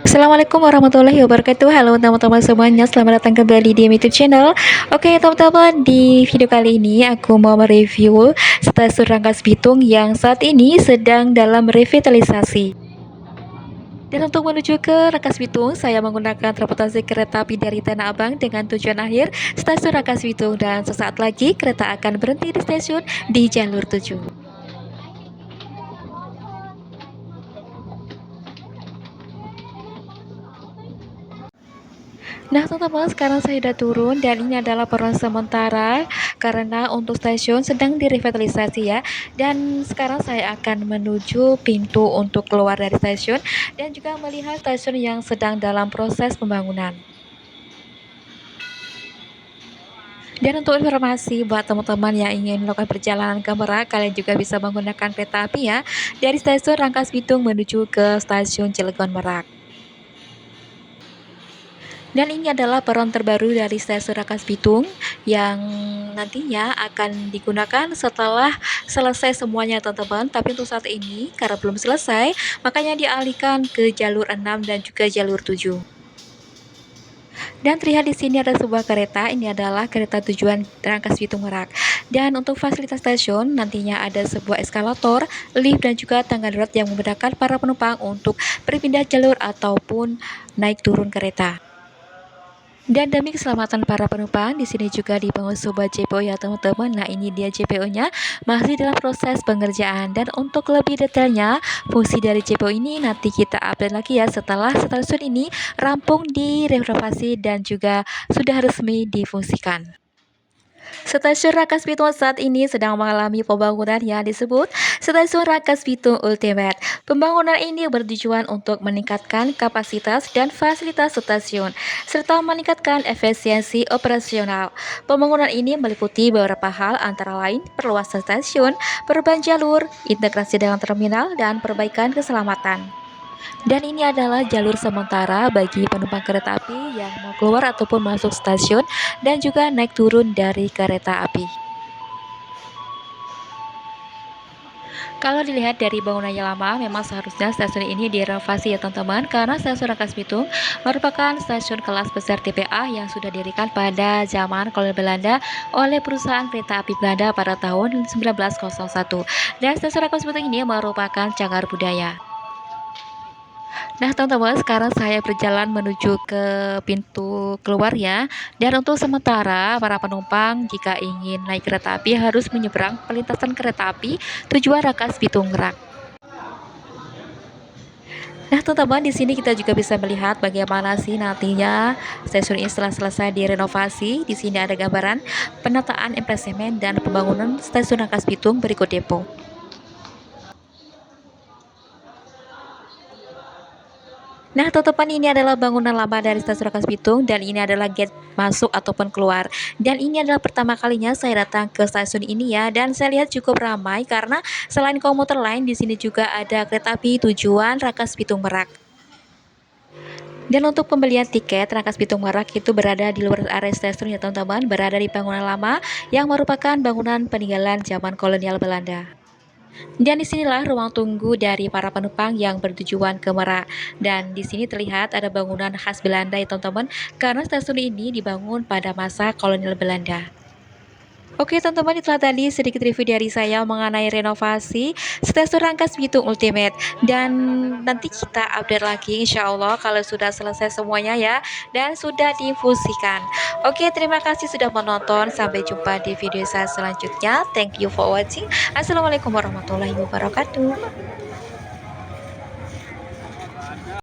Assalamualaikum warahmatullahi wabarakatuh. Halo teman-teman semuanya, selamat datang kembali di YouTube channel. Oke teman-teman, di video kali ini aku mau mereview stasiun Rangkas Bitung yang saat ini sedang dalam revitalisasi. Dan untuk menuju ke Rangkas Bitung, saya menggunakan transportasi kereta api dari Tanah Abang dengan tujuan akhir stasiun Rangkas Bitung, dan sesaat lagi kereta akan berhenti di stasiun di jalur 7. Nah teman-teman, sekarang saya sudah turun dan ini adalah peron sementara karena untuk stasiun sedang direvitalisasi ya. Dan sekarang saya akan menuju pintu untuk keluar dari stasiun dan juga melihat stasiun yang sedang dalam proses pembangunan. Dan untuk informasi buat teman-teman yang ingin melakukan perjalanan ke Merak, kalian juga bisa menggunakan kereta api ya, dari stasiun Rangkas Bitung menuju ke stasiun Cilegon Merak. Dan ini adalah peron terbaru dari stasiun Rangkas Bitung yang nantinya akan digunakan setelah selesai semuanya teman-teman. Tapi untuk saat ini karena belum selesai, makanya dialihkan ke jalur 6 dan juga jalur 7. Dan terlihat di sini ada sebuah kereta, ini adalah kereta tujuan Rangkas Bitung Merak. Dan untuk fasilitas stasiun nantinya ada sebuah eskalator, lift dan juga tangga darurat yang memudahkan para penumpang untuk berpindah jalur ataupun naik turun kereta. Dan demi keselamatan para penumpang, di sini juga dibangun sebuah JPO ya teman-teman. Nah ini dia JPO-nya, masih dalam proses pengerjaan. Dan untuk lebih detailnya, fungsi dari JPO ini nanti kita update lagi ya setelah stasiun ini rampung direnovasi dan juga sudah resmi difungsikan. Stasiun Rangkas Bitung saat ini sedang mengalami pembangunan yang disebut Stasiun Rangkas Bitung Ultimate. Pembangunan ini bertujuan untuk meningkatkan kapasitas dan fasilitas stasiun, serta meningkatkan efisiensi operasional. Pembangunan ini meliputi beberapa hal antara lain perluasan stasiun, perubahan jalur, integrasi dengan terminal, dan perbaikan keselamatan. Dan ini adalah jalur sementara bagi penumpang kereta api yang mau keluar ataupun masuk stasiun dan juga naik turun dari kereta api. Kalau dilihat dari bangunannya lama, memang seharusnya stasiun ini direnovasi ya teman-teman, karena stasiun Rangkas Bitung merupakan stasiun kelas besar TPA yang sudah didirikan pada zaman kolonial Belanda oleh perusahaan kereta api Belanda pada tahun 1901. Dan stasiun Rangkas Bitung ini merupakan cagar budaya. Nah teman-teman, sekarang saya berjalan menuju ke pintu keluar ya. Dan untuk sementara para penumpang jika ingin naik kereta api harus menyeberang perlintasan kereta api tujuan Rangkas Bitung Merak. Nah teman-teman, di sini kita juga bisa melihat bagaimana sih nantinya stasiun ini setelah selesai direnovasi. Di sini ada gambaran penataan emplasemen dan pembangunan stasiun Rangkas Bitung berikut depo. Nah, teman-teman, ini adalah bangunan lama dari stasiun Rangkas Bitung dan ini adalah gate masuk ataupun keluar. Dan ini adalah pertama kalinya saya datang ke stasiun ini ya, dan saya lihat cukup ramai karena selain komuter lain di sini juga ada kereta api tujuan Rangkas Bitung Merak. Dan untuk pembelian tiket Rangkas Bitung Merak itu berada di luar area stasiun ya teman-teman, berada di bangunan lama yang merupakan bangunan peninggalan zaman kolonial Belanda. Dan disinilah ruang tunggu dari para penumpang yang bertujuan ke Merak. Dan di sini terlihat ada bangunan khas Belanda ya teman-teman, karena stasiun ini dibangun pada masa kolonial Belanda. Oke teman-teman, itulah tadi sedikit review dari saya mengenai renovasi Stasiun Rangkas Bitung Ultimate. Dan nanti kita update lagi insya Allah kalau sudah selesai semuanya ya, dan sudah diinfusikan. Oke, terima kasih sudah menonton. Sampai jumpa di video saya selanjutnya. Thank you for watching. Assalamualaikum warahmatullahi wabarakatuh.